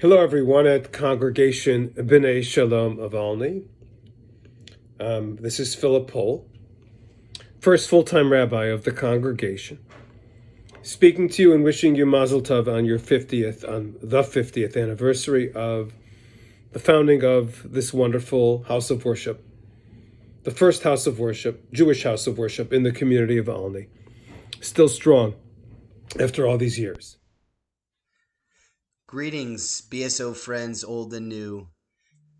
Hello, everyone, at Congregation B'nai Shalom of Olney. This is Philip Pohl, first full-time rabbi of the congregation, speaking to you and wishing you Mazel Tov on the 50th anniversary of the founding of this wonderful house of worship, the first house of worship, Jewish house of worship in the community of Olney, still strong after all these years. Greetings, BSO friends, old and new.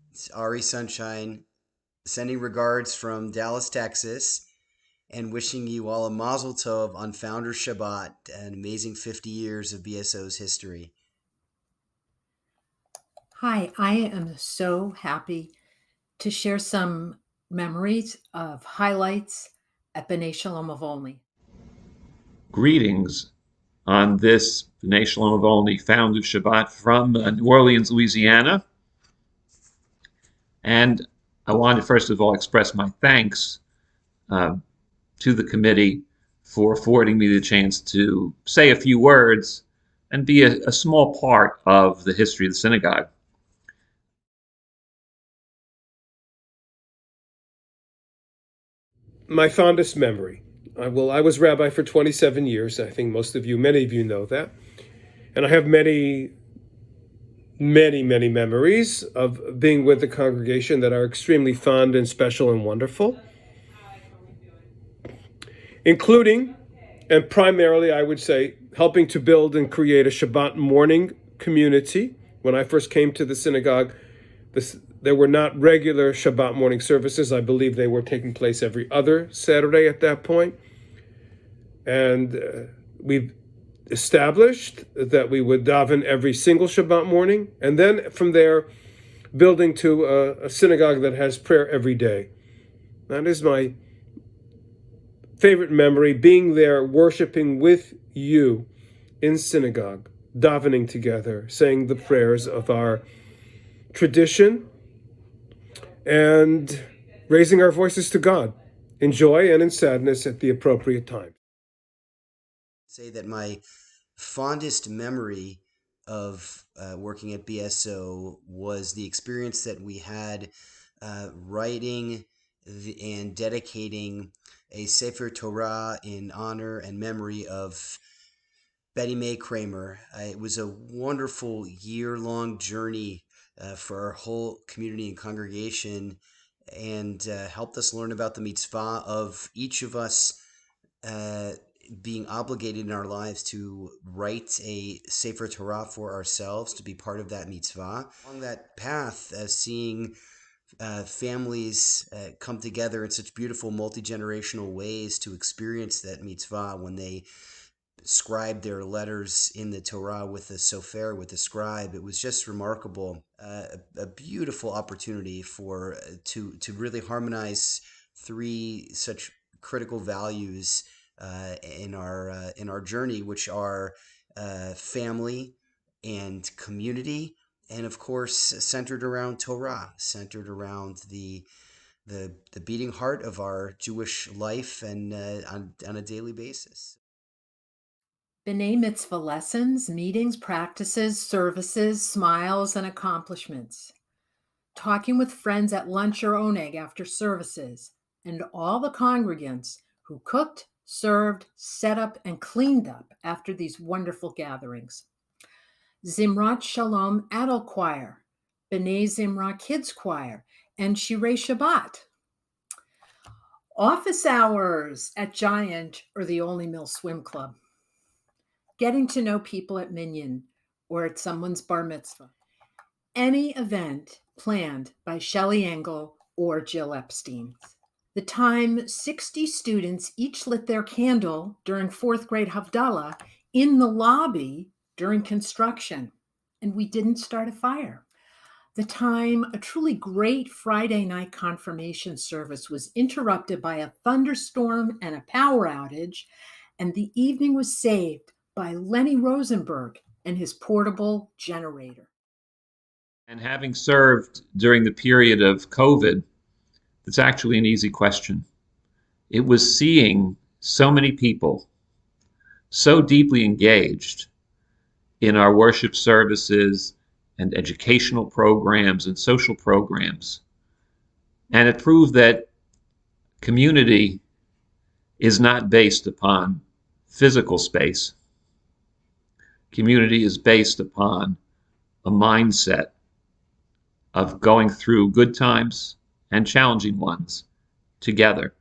It's Ari Sunshine, sending regards from Dallas, Texas, and wishing you all a Mazel Tov on Founder Shabbat, an amazing 50 years of BSO's history. Hi, I am so happy to share some memories of highlights at B'nai Shalom of Olney. Greetings on this B'nai Shalom of Olney Founder Shabbat from New Orleans, Louisiana. And I want to first of all express my thanks to the committee for affording me the chance to say a few words and be a small part of the history of the synagogue. My fondest memory. I was rabbi for 27 years. I think many of you know that. And I have many memories of being with the congregation that are extremely fond and special and wonderful, including, and primarily, I would say, helping to build and create a Shabbat morning community. When I first came to the synagogue, there were not regular Shabbat morning services. I believe they were taking place every other Saturday at that point. And we've established that we would daven every single Shabbat morning, and then from there, building to a synagogue that has prayer every day. That is my favorite memory, being there, worshiping with you in synagogue, davening together, saying the prayers of our tradition, and raising our voices to God in joy and in sadness at the appropriate time. Say that my fondest memory of working at BSO was the experience that we had writing and dedicating a Sefer Torah in honor and memory of Betty Mae Kramer. It was a wonderful year-long journey for our whole community and congregation, and helped us learn about the mitzvah of each of us being obligated in our lives to write a Sefer Torah for ourselves, to be part of that mitzvah. On that path, seeing families come together in such beautiful multi-generational ways to experience that mitzvah when they scribe their letters in the Torah with the sofer, with the scribe. It was just remarkable, a beautiful opportunity for to really harmonize three such critical values in our journey, which are family and community, and of course centered around Torah, centered around the beating heart of our Jewish life and on a daily basis. B'nai Mitzvah lessons, meetings, practices, services, smiles, and accomplishments. Talking with friends at lunch or oneg after services, and all the congregants who cooked, served, set up, and cleaned up after these wonderful gatherings. Zimrat Shalom Adult Choir, B'nai Zimra Kids Choir, and Shirei Shabbat. Office hours at Giant or the Olney Mill Swim Club. Getting to know people at Minyan or at someone's bar mitzvah. Any event planned by Shelley Engel or Jill Epstein. The time 60 students each lit their candle during fourth grade Havdalah in the lobby during construction, and we didn't start a fire. The time a truly great Friday night confirmation service was interrupted by a thunderstorm and a power outage, and the evening was saved by Lenny Rosenberg and his portable generator. And having served during the period of COVID, it's actually an easy question. It was seeing so many people so deeply engaged in our worship services and educational programs and social programs. And it proved that community is not based upon physical space. Community is based upon a mindset of going through good times and challenging ones together.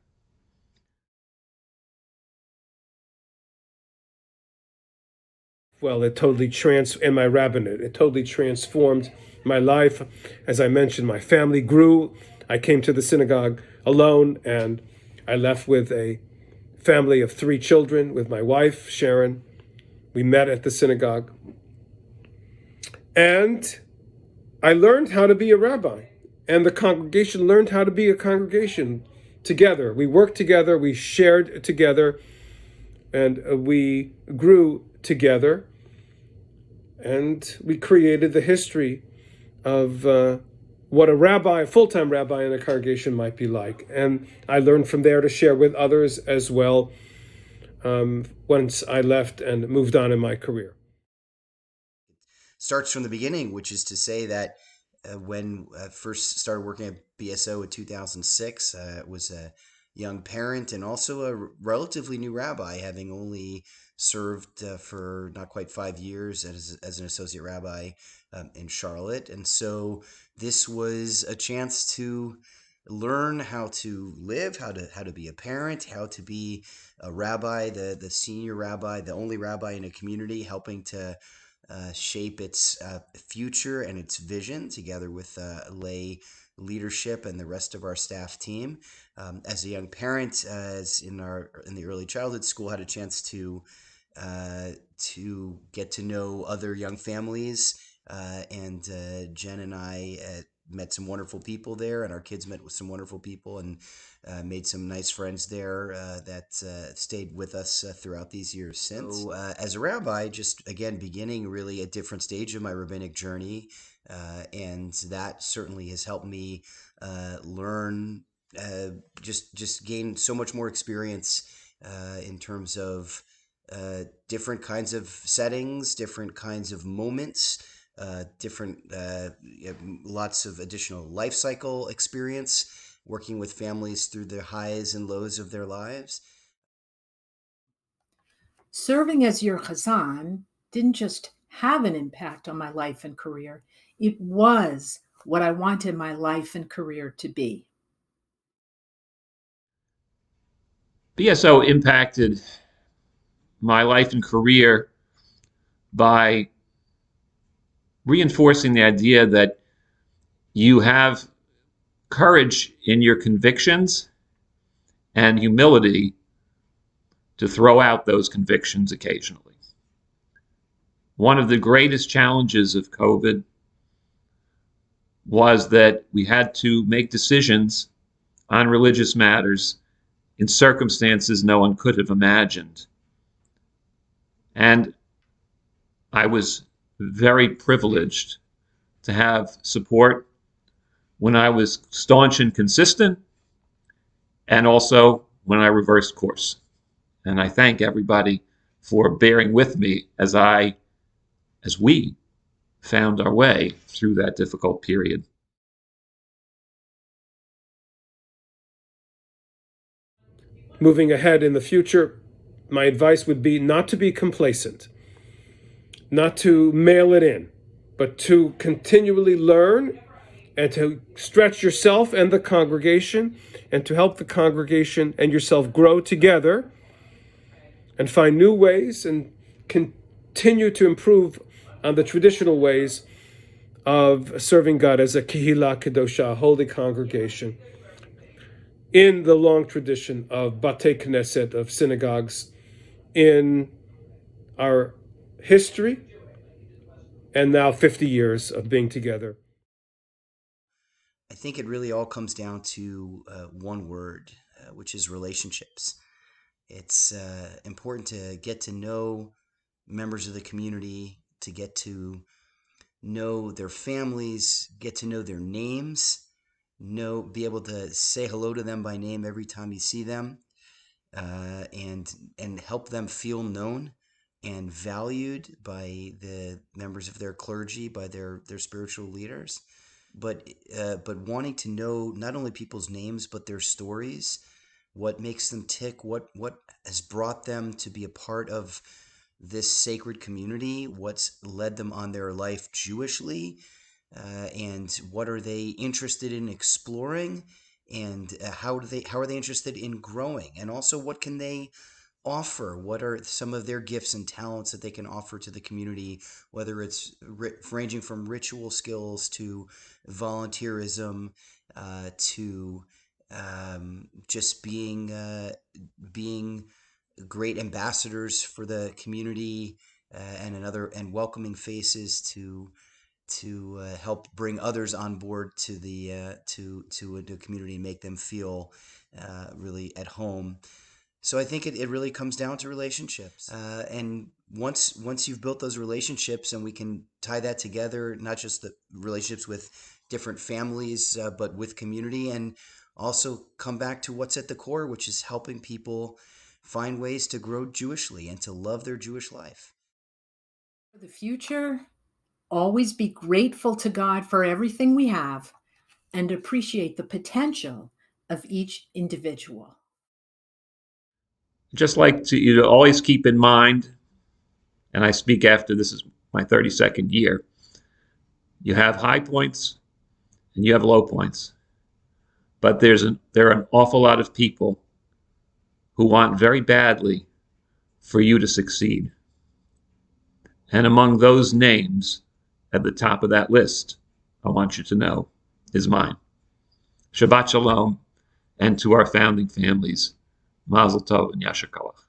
Well, in my rabbinate, it totally transformed my life. As I mentioned, my family grew. I came to the synagogue alone, and I left with a family of 3 children with my wife, Sharon. We met at the synagogue. And I learned how to be a rabbi, and the congregation learned how to be a congregation together. We worked together, we shared together, and we grew together. And we created the history of what a full-time rabbi in a congregation might be like. And I learned from there to share with others as well once I left and moved on in my career. Starts from the beginning, which is to say that when I first started working at BSO in 2006, I was a young parent and also a relatively new rabbi, having only served for not quite 5 years as an associate rabbi in Charlotte. And so this was a chance to learn how to live, how to be a parent, how to be a rabbi, the senior rabbi, the only rabbi in a community, helping to shape its future and its vision together with lay leadership and the rest of our staff team. As a young parent, as in the early childhood school, had a chance to get to know other young families, and Jen and I met some wonderful people there, and our kids met with some wonderful people, and made some nice friends there that stayed with us throughout these years since. So, as a rabbi, just again beginning really a different stage of my rabbinic journey, and that certainly has helped me learn, just gain so much more experience in terms of different kinds of settings, different kinds of moments, lots of additional life cycle experience, working with families through the highs and lows of their lives. Serving as your chazan didn't just have an impact on my life and career, it was what I wanted my life and career to be. BSO impacted my life and career by reinforcing the idea that you have courage in your convictions and humility to throw out those convictions occasionally. One of the greatest challenges of COVID was that we had to make decisions on religious matters in circumstances no one could have imagined. And I was very privileged to have support when I was staunch and consistent, and also when I reversed course. And I thank everybody for bearing with me as we found our way through that difficult period. Moving ahead in the future, my advice would be not to be complacent, not to mail it in, but to continually learn and to stretch yourself and the congregation, and to help the congregation and yourself grow together and find new ways and continue to improve on the traditional ways of serving God as a Kehillah Kedosha, a holy congregation, in the long tradition of Batei Knesset, of synagogues, in our history, and now 50 years of being together. I think it really all comes down to one word, which is relationships. It's important to get to know members of the community, to get to know their families, get to know their names, be able to say hello to them by name every time you see them, and help them feel known, and valued by the members of their clergy, by their spiritual leaders, but wanting to know not only people's names but their stories, what makes them tick, what has brought them to be a part of this sacred community, what's led them on their life Jewishly, and what are they interested in exploring, and how are they interested in growing, and also what can they offer, what are some of their gifts and talents that they can offer to the community, whether it's ranging from ritual skills to volunteerism, to just being great ambassadors for the community, and welcoming faces to help bring others on board to the community and make them feel really at home. So I think it really comes down to relationships, and once you've built those relationships, and we can tie that together, not just the relationships with different families, but with community, and also come back to what's at the core, which is helping people find ways to grow Jewishly and to love their Jewish life. For the future, always be grateful to God for everything we have and appreciate the potential of each individual. Just like you to always keep in mind, and I speak after this is my 32nd year, you have high points and you have low points. But there are an awful lot of people who want very badly for you to succeed. And among those names at the top of that list, I want you to know, is mine. Shabbat Shalom, and to our founding families, Mazel Tov and Yasher Koach.